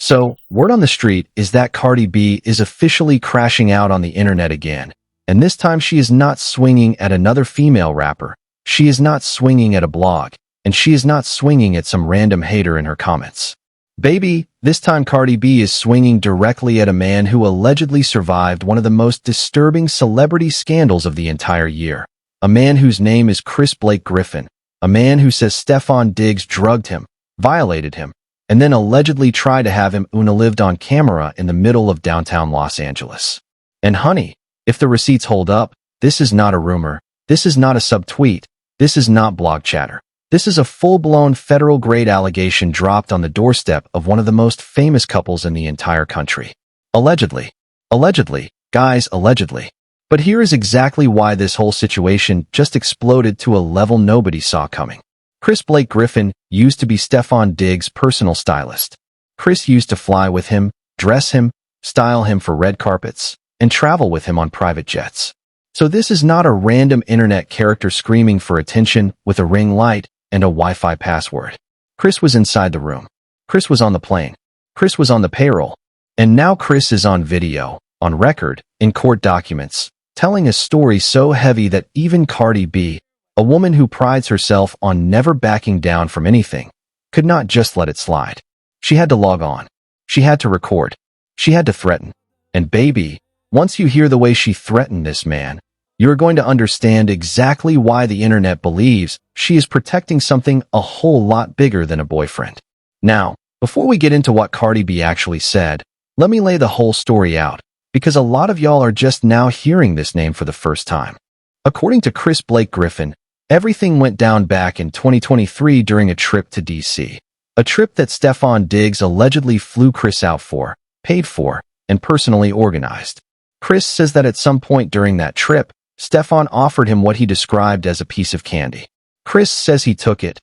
So, word on the street is that Cardi B is officially crashing out on the internet again, and this time she is not swinging at another female rapper, she is not swinging at a blog, and she is not swinging at some random hater in her comments. Baby, this time Cardi B is swinging directly at a man who allegedly survived one of the most disturbing celebrity scandals of the entire year. A man whose name is Chris Blake Griffin, a man who says Stefon Diggs drugged him, violated him, and then allegedly tried to have him lived on camera in the middle of downtown Los Angeles. And honey, if the receipts hold up, this is not a rumor, this is not a subtweet, this is not blog chatter. This is a full-blown federal-grade allegation dropped on the doorstep of one of the most famous couples in the entire country. Allegedly. Allegedly. Guys, allegedly. But here is exactly why this whole situation just exploded to a level nobody saw coming. Chris Blake Griffin used to be Stefon Diggs' personal stylist. Chris used to fly with him, dress him, style him for red carpets, and travel with him on private jets. So this is not a random internet character screaming for attention with a ring light and a Wi-Fi password. Chris was inside the room. Chris was on the plane. Chris was on the payroll. And now Chris is on video, on record, in court documents, telling a story so heavy that even Cardi B, a woman who prides herself on never backing down from anything, could not just let it slide. She had to log on. She had to record. She had to threaten. And baby, once you hear the way she threatened this man, you're going to understand exactly why the internet believes she is protecting something a whole lot bigger than a boyfriend. Now, before we get into what Cardi B actually said, let me lay the whole story out, because a lot of y'all are just now hearing this name for the first time. According to Chris Blake Griffin, everything went down back in 2023 during a trip to DC. A trip that Stefon Diggs allegedly flew Chris out for, paid for, and personally organized. Chris says that at some point during that trip, Stefon offered him what he described as a piece of candy. Chris says he took it,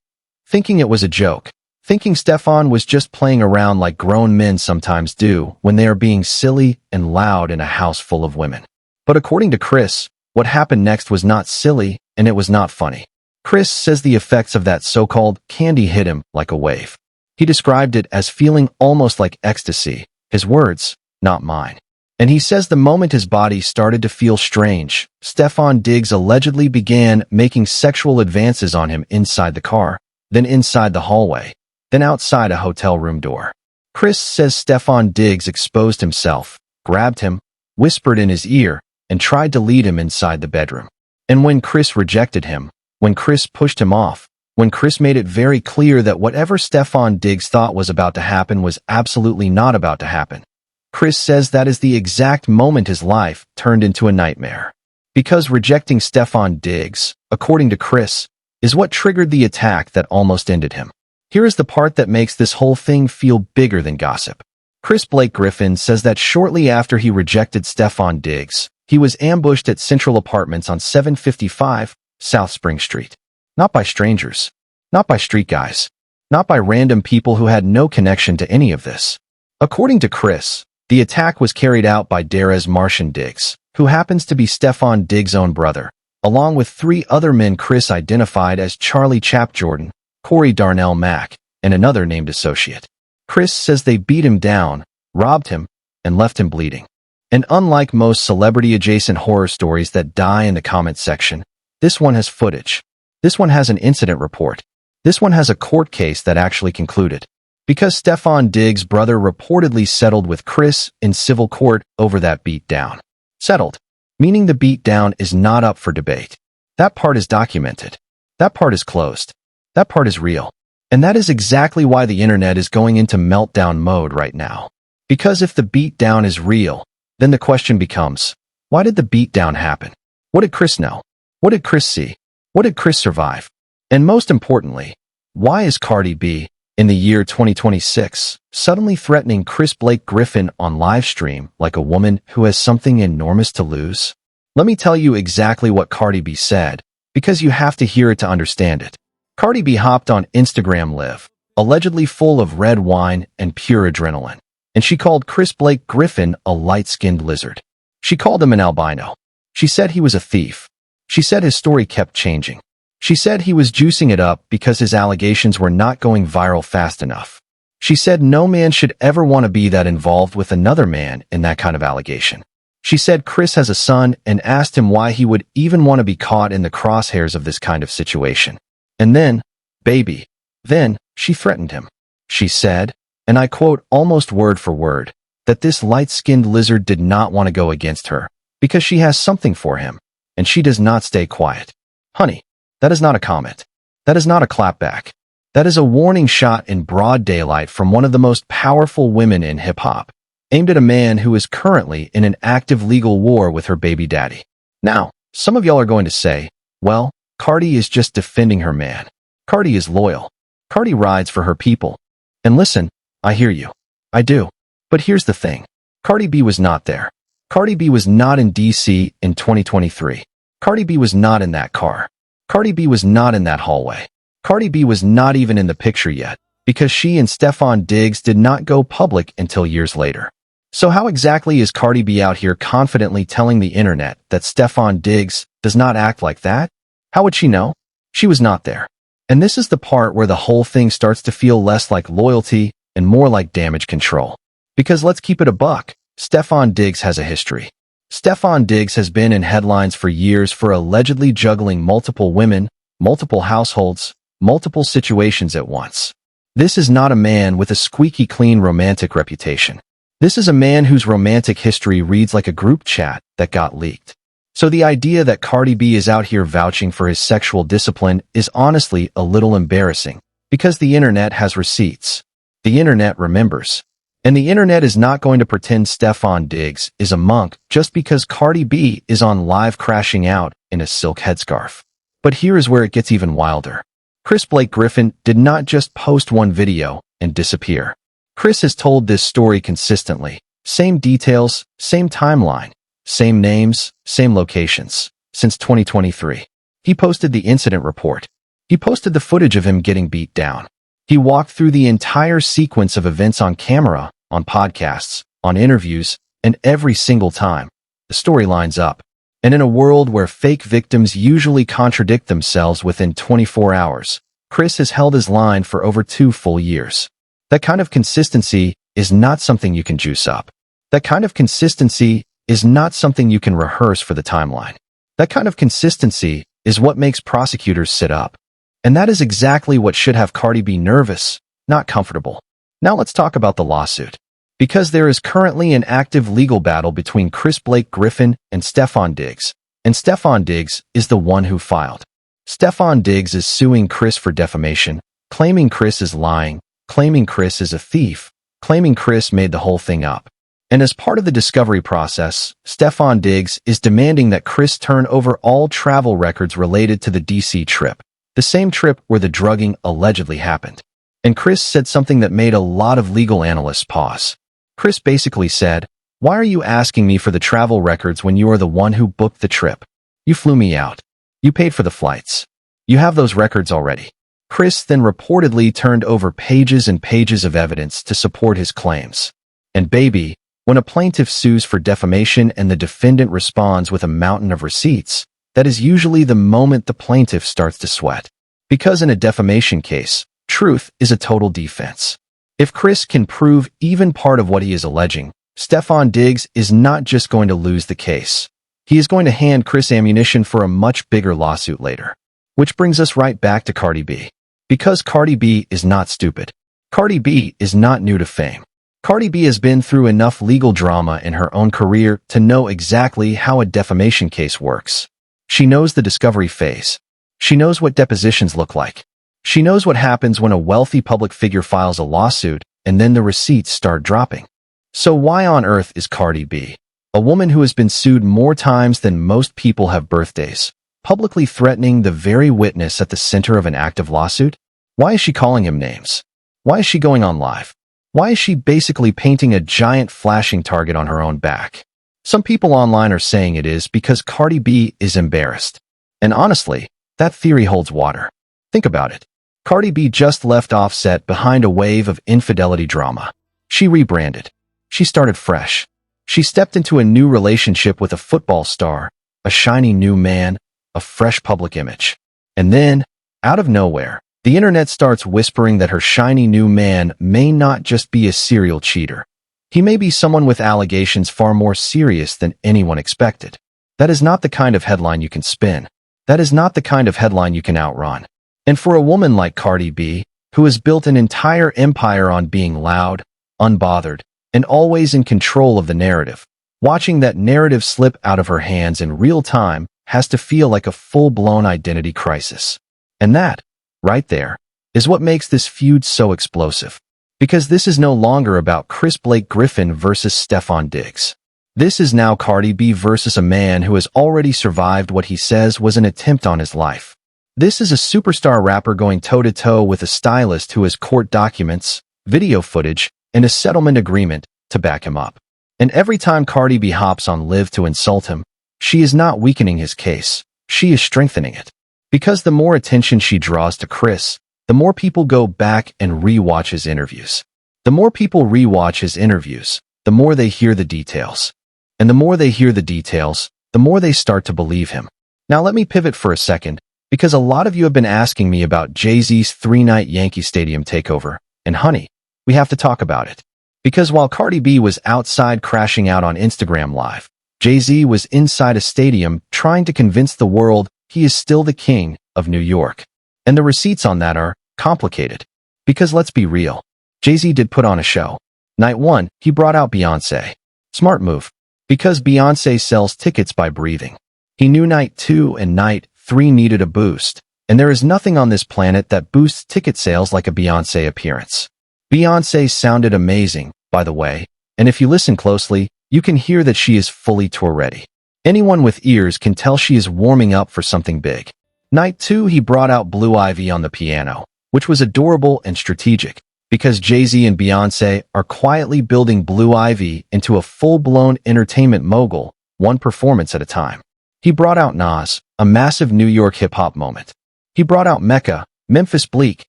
thinking it was a joke, thinking Stefon was just playing around like grown men sometimes do when they are being silly and loud in a house full of women. But according to Chris, what happened next was not silly and it was not funny. Chris says the effects of that so-called candy hit him like a wave. He described it as feeling almost like ecstasy, his words, not mine. And he says the moment his body started to feel strange, Stefon Diggs allegedly began making sexual advances on him inside the car, then inside the hallway, then outside a hotel room door. Chris says Stefon Diggs exposed himself, grabbed him, whispered in his ear, and tried to lead him inside the bedroom. And when Chris rejected him, when Chris pushed him off, when Chris made it very clear that whatever Stefon Diggs thought was about to happen was absolutely not about to happen, Chris says that is the exact moment his life turned into a nightmare. Because rejecting Stefon Diggs, according to Chris, is what triggered the attack that almost ended him. Here is the part that makes this whole thing feel bigger than gossip. Chris Blake Griffin says that shortly after he rejected Stefon Diggs, he was ambushed at Central Apartments on 755 South Spring Street. Not by strangers, not by street guys, not by random people who had no connection to any of this. According to Chris, the attack was carried out by Derez Martian Diggs, who happens to be Stefon Diggs' own brother, along with 3 other men Chris identified as Charlie Chap Jordan, Corey Darnell Mack, and another named associate. Chris says they beat him down, robbed him, and left him bleeding. And unlike most celebrity-adjacent horror stories that die in the comment section, this one has footage. This one has an incident report. This one has a court case that actually concluded. Because Stefon Diggs' brother reportedly settled with Chris in civil court over that beatdown. Settled, meaning the beatdown is not up for debate. That part is documented. That part is closed. That part is real. And that is exactly why the internet is going into meltdown mode right now. Because if the beatdown is real, then the question becomes, why did the beatdown happen? What did Chris know? What did Chris see? What did Chris survive? And most importantly, why is Cardi B, in the year 2026, suddenly threatening Chris Blake Griffin on live stream like a woman who has something enormous to lose? Let me tell you exactly what Cardi B said, because you have to hear it to understand it. Cardi B hopped on Instagram Live, allegedly full of red wine and pure adrenaline, and she called Chris Blake Griffin a light-skinned lizard. She called him an albino. She said he was a thief. She said his story kept changing. She said he was juicing it up because his allegations were not going viral fast enough. She said no man should ever want to be that involved with another man in that kind of allegation. She said Chris has a son and asked him why he would even want to be caught in the crosshairs of this kind of situation. And then, then she threatened him. She said, and I quote almost word for word, that this light-skinned lizard did not want to go against her because she has something for him, and she does not stay quiet. Honey, that is not a comment. That is not a clapback. That is a warning shot in broad daylight from one of the most powerful women in hip-hop, aimed at a man who is currently in an active legal war with her baby daddy. Now, some of y'all are going to say, well, Cardi is just defending her man. Cardi is loyal. Cardi rides for her people. And listen, I hear you. I do. But here's the thing. Cardi B was not there. Cardi B was not in DC in 2023. Cardi B was not in that car. Cardi B was not in that hallway. Cardi B was not even in the picture yet, because she and Stefon Diggs did not go public until years later. So how exactly is Cardi B out here confidently telling the internet that Stefon Diggs does not act like that? How would she know? She was not there. And this is the part where the whole thing starts to feel less like loyalty and more like damage control. Because let's keep it a buck, Stefon Diggs has a history. Stefon Diggs has been in headlines for years for allegedly juggling multiple women, multiple households, multiple situations at once. This is not a man with a squeaky clean romantic reputation. This is a man whose romantic history reads like a group chat that got leaked. So the idea that Cardi B is out here vouching for his sexual discipline is honestly a little embarrassing, because the internet has receipts. The internet remembers. And the internet is not going to pretend Stefon Diggs is a monk just because Cardi B is on live crashing out in a silk headscarf. But here is where it gets even wilder. Chris Blake Griffin did not just post one video and disappear. Chris has told this story consistently. Same details, same timeline, same names, same locations, since 2023. He posted the incident report. He posted the footage of him getting beat down. He walked through the entire sequence of events on camera, on podcasts, on interviews, and every single time, the story lines up. And in a world where fake victims usually contradict themselves within 24 hours, Chris has held his line for over 2 full years. That kind of consistency is not something you can juice up. That kind of consistency is not something you can rehearse for the timeline. That kind of consistency is what makes prosecutors sit up. And that is exactly what should have Cardi B nervous, not comfortable. Now let's talk about the lawsuit. Because there is currently an active legal battle between Chris Blake Griffin and Stefon Diggs, and Stefon Diggs is the one who filed. Stefon Diggs is suing Chris for defamation, claiming Chris is lying, claiming Chris is a thief, claiming Chris made the whole thing up. And as part of the discovery process, Stefon Diggs is demanding that Chris turn over all travel records related to the DC trip, the same trip where the drugging allegedly happened. And Chris said something that made a lot of legal analysts pause. Chris basically said, "Why are you asking me for the travel records when you are the one who booked the trip? You flew me out. You paid for the flights. You have those records already." Chris then reportedly turned over pages and pages of evidence to support his claims. And baby, when a plaintiff sues for defamation and the defendant responds with a mountain of receipts, that is usually the moment the plaintiff starts to sweat. Because in a defamation case, truth is a total defense. If Chris can prove even part of what he is alleging, Stefon Diggs is not just going to lose the case. He is going to hand Chris ammunition for a much bigger lawsuit later. Which brings us right back to Cardi B. Because Cardi B is not stupid. Cardi B is not new to fame. Cardi B has been through enough legal drama in her own career to know exactly how a defamation case works. She knows the discovery phase. She knows what depositions look like. She knows what happens when a wealthy public figure files a lawsuit and then the receipts start dropping. So why on earth is Cardi B, a woman who has been sued more times than most people have birthdays, publicly threatening the very witness at the center of an active lawsuit? Why is she calling him names? Why is she going on live? Why is she basically painting a giant flashing target on her own back? Some people online are saying it is because Cardi B is embarrassed. And honestly, that theory holds water. Think about it. Cardi B just left Offset behind a wave of infidelity drama. She rebranded. She started fresh. She stepped into a new relationship with a football star, a shiny new man, a fresh public image. And then, out of nowhere, The internet starts whispering that her shiny new man may not just be a serial cheater. He may be someone with allegations far more serious than anyone expected. That is not the kind of headline you can spin. That is not the kind of headline you can outrun. And for a woman like Cardi B, who has built an entire empire on being loud, unbothered, and always in control of the narrative, watching that narrative slip out of her hands in real time has to feel like a full-blown identity crisis. And that, right there, is what makes this feud so explosive. Because this is no longer about Chris Blake Griffin versus Stefon Diggs. This is now Cardi B versus a man who has already survived what he says was an attempt on his life. This is a superstar rapper going toe-to-toe with a stylist who has court documents, video footage, and a settlement agreement to back him up. And every time Cardi B hops on Live to insult him, she is not weakening his case, she is strengthening it. Because the more attention she draws to Chris, the more people go back and re-watch his interviews. The more people re-watch his interviews, the more they hear the details. And the more they hear the details, the more they start to believe him. Now let me pivot for a second, because a lot of you have been asking me about Jay-Z's 3-night Yankee Stadium takeover, and honey, we have to talk about it. Because while Cardi B was outside crashing out on Instagram Live, Jay-Z was inside a stadium trying to convince the world he is still the king of New York. And the receipts on that are complicated. Because let's be real, Jay-Z did put on a show. Night 1, he brought out Beyoncé. Smart move. Because Beyoncé sells tickets by breathing. He knew Night 2 and Night 3 needed a boost, and there is nothing on this planet that boosts ticket sales like a Beyoncé appearance. Beyoncé sounded amazing, by the way, and if you listen closely, you can hear that she is fully tour ready. Anyone with ears can tell she is warming up for something big. Night 2, he brought out Blue Ivy on the piano, which was adorable and strategic, because Jay-Z and Beyoncé are quietly building Blue Ivy into a full-blown entertainment mogul, one performance at a time. He brought out Nas, a massive New York hip-hop moment. He brought out Mecca, Memphis Bleak,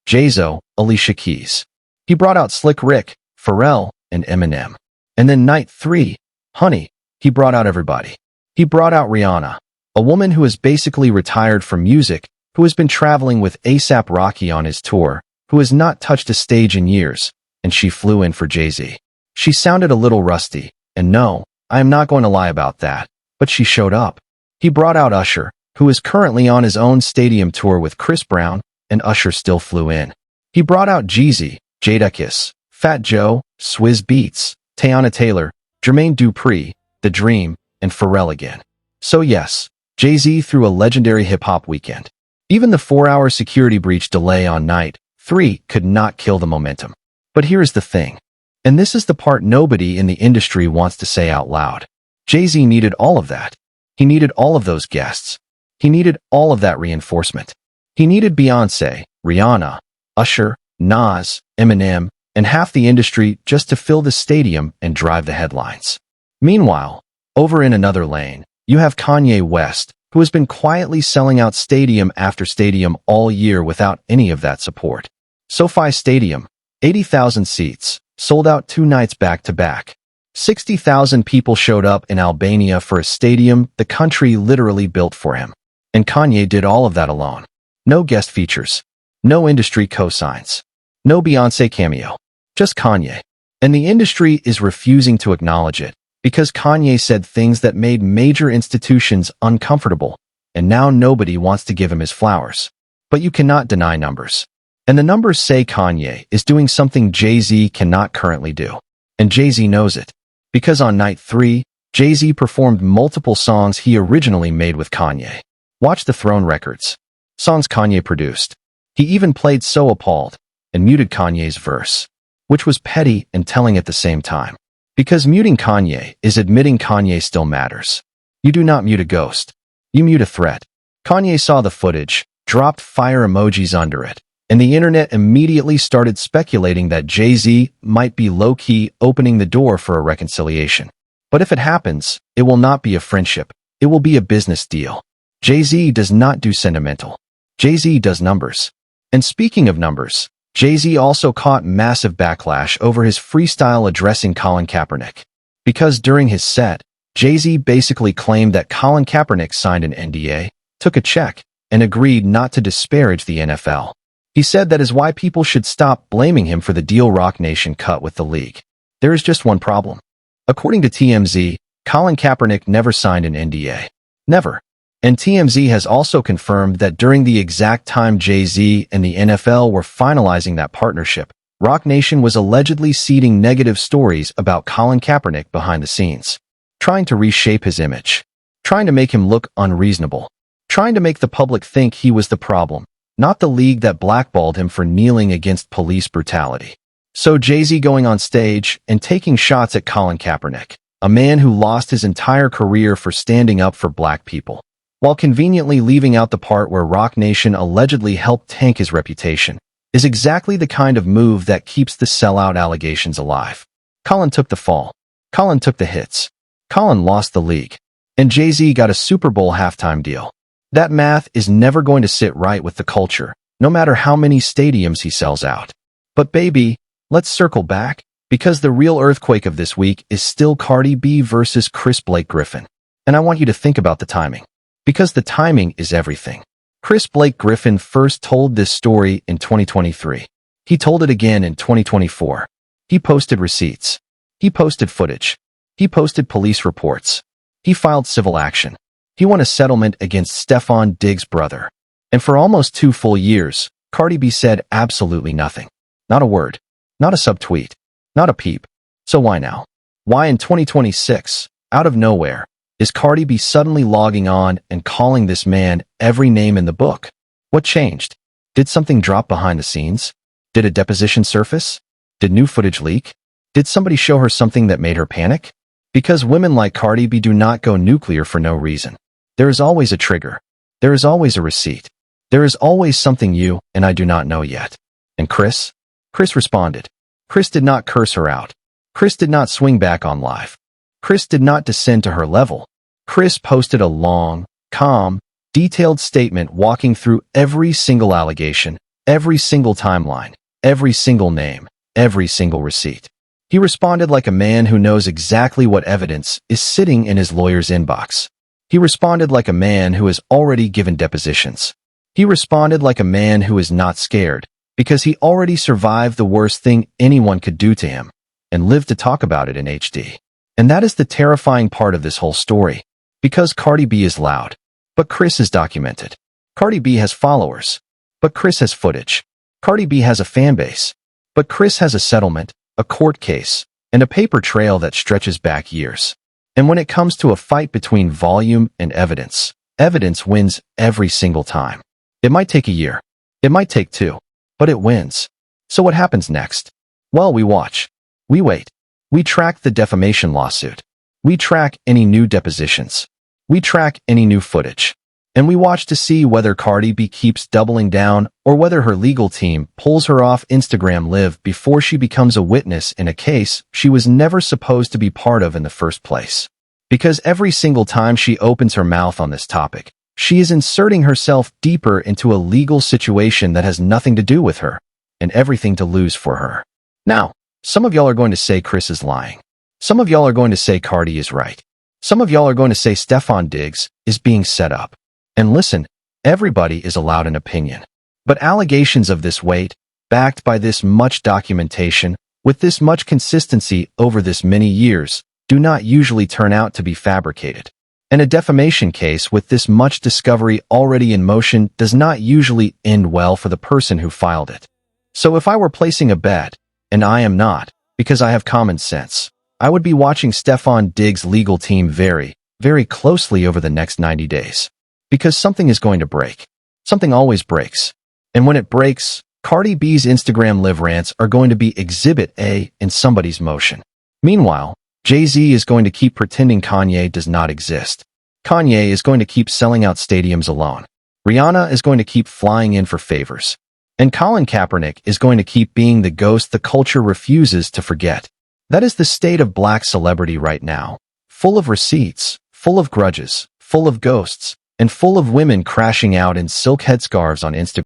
Jay-Z, Alicia Keys. He brought out Slick Rick, Pharrell, and Eminem. And then Night 3, honey, he brought out everybody. He brought out Rihanna, a woman who has basically retired from music, who has been traveling with A$AP Rocky on his tour, who has not touched a stage in years, and she flew in for Jay-Z. She sounded a little rusty, and no, I am not going to lie about that, but she showed up. He brought out Usher, who is currently on his own stadium tour with Chris Brown, and Usher still flew in. He brought out Jeezy, Jadakiss, Fat Joe, Swizz Beatz, Teyana Taylor, Jermaine Dupri, The Dream, and Pharrell again. So yes, Jay-Z threw a legendary hip-hop weekend. Even the 4-hour security breach delay on Night 3 could not kill the momentum. But here's the thing. And this is the part nobody in the industry wants to say out loud. Jay-Z needed all of that. He needed all of those guests. He needed all of that reinforcement. He needed Beyoncé, Rihanna, Usher, Nas, Eminem, and half the industry just to fill the stadium and drive the headlines. Meanwhile, over in another lane, you have Kanye West, who has been quietly selling out stadium after stadium all year without any of that support. SoFi Stadium, 80,000 seats, sold out 2 nights back-to-back. 60,000 people showed up in Albania for a stadium the country literally built for him. And Kanye did all of that alone. No guest features. No industry cosigns. No Beyoncé cameo. Just Kanye. And the industry is refusing to acknowledge it, because Kanye said things that made major institutions uncomfortable, and now nobody wants to give him his flowers. But you cannot deny numbers. And the numbers say Kanye is doing something Jay-Z cannot currently do. And Jay-Z knows it. Because on Night 3, Jay-Z performed multiple songs he originally made with Kanye. Watch the Throne records. Songs Kanye produced. He even played So Appalled and muted Kanye's verse, which was petty and telling at the same time. Because muting Kanye is admitting Kanye still matters. You do not mute a ghost. You mute a threat. Kanye saw the footage, dropped fire emojis under it, and the internet immediately started speculating that Jay-Z might be low-key opening the door for a reconciliation. But if it happens, it will not be a friendship. It will be a business deal. Jay-Z does not do sentimental. Jay-Z does numbers. And speaking of numbers, Jay-Z also caught massive backlash over his freestyle addressing Colin Kaepernick. Because during his set, Jay-Z basically claimed that Colin Kaepernick signed an NDA, took a check, and agreed not to disparage the NFL. He said that is why people should stop blaming him for the deal Roc Nation cut with the league. There is just one problem. According to TMZ, Colin Kaepernick never signed an NDA. Never. And TMZ has also confirmed that during the exact time Jay-Z and the NFL were finalizing that partnership, Roc Nation was allegedly seeding negative stories about Colin Kaepernick behind the scenes, trying to reshape his image, trying to make him look unreasonable, trying to make the public think he was the problem, not the league that blackballed him for kneeling against police brutality. So Jay-Z going on stage and taking shots at Colin Kaepernick, a man who lost his entire career for standing up for black people, while conveniently leaving out the part where Roc Nation allegedly helped tank his reputation, is exactly the kind of move that keeps the sellout allegations alive. Colin took the fall. Colin took the hits. Colin lost the league. And Jay-Z got a Super Bowl halftime deal. That math is never going to sit right with the culture, no matter how many stadiums he sells out. But baby, let's circle back, because the real earthquake of this week is still Cardi B versus Chris Blake Griffin. And I want you to think about the timing. Because the timing is everything. Chris Blake Griffin first told this story in 2023. He told it again in 2024. He posted receipts. He posted footage. He posted police reports. He filed civil action. He won a settlement against Stefon Diggs' brother. And for almost 2 full years, Cardi B said absolutely nothing. Not a word. Not a subtweet. Not a peep. So why now? Why in 2026, out of nowhere, is Cardi B suddenly logging on and calling this man every name in the book? What changed? Did something drop behind the scenes? Did a deposition surface? Did new footage leak? Did somebody show her something that made her panic? Because women like Cardi B do not go nuclear for no reason. There is always a trigger. There is always a receipt. There is always something you and I do not know yet. And Chris? Chris responded. Chris did not curse her out. Chris did not swing back on live. Chris did not descend to her level. Chris posted a long, calm, detailed statement walking through every single allegation, every single timeline, every single name, every single receipt. He responded like a man who knows exactly what evidence is sitting in his lawyer's inbox. He responded like a man who has already given depositions. He responded like a man who is not scared, because he already survived the worst thing anyone could do to him, and lived to talk about it in HD. And that is the terrifying part of this whole story. Because Cardi B is loud, but Chris is documented. Cardi B has followers, but Chris has footage. Cardi B has a fan base, but Chris has a settlement, a court case, and a paper trail that stretches back years. And when it comes to a fight between volume and evidence, evidence wins every single time. It might take a year. It might take 2. But it wins. So what happens next? Well, we watch. We wait. We track the defamation lawsuit. We track any new depositions. We track any new footage. And we watch to see whether Cardi B keeps doubling down or whether her legal team pulls her off Instagram Live before she becomes a witness in a case she was never supposed to be part of in the first place. Because every single time she opens her mouth on this topic, she is inserting herself deeper into a legal situation that has nothing to do with her and everything to lose for her. Now, some of y'all are going to say Chris is lying. Some of y'all are going to say Cardi is right. Some of y'all are going to say Stefon Diggs is being set up. And listen, everybody is allowed an opinion. But allegations of this weight, backed by this much documentation, with this much consistency over this many years, do not usually turn out to be fabricated. And a defamation case with this much discovery already in motion does not usually end well for the person who filed it. So if I were placing a bet, and I am not, because I have common sense, I would be watching Stefon Diggs' legal team very, very closely over the next 90 days. Because something is going to break. Something always breaks. And when it breaks, Cardi B's Instagram Live rants are going to be Exhibit A in somebody's motion. Meanwhile, Jay-Z is going to keep pretending Kanye does not exist. Kanye is going to keep selling out stadiums alone. Rihanna is going to keep flying in for favors. And Colin Kaepernick is going to keep being the ghost the culture refuses to forget. That is the state of black celebrity right now. Full of receipts, full of grudges, full of ghosts, and full of women crashing out in silk headscarves on Instagram.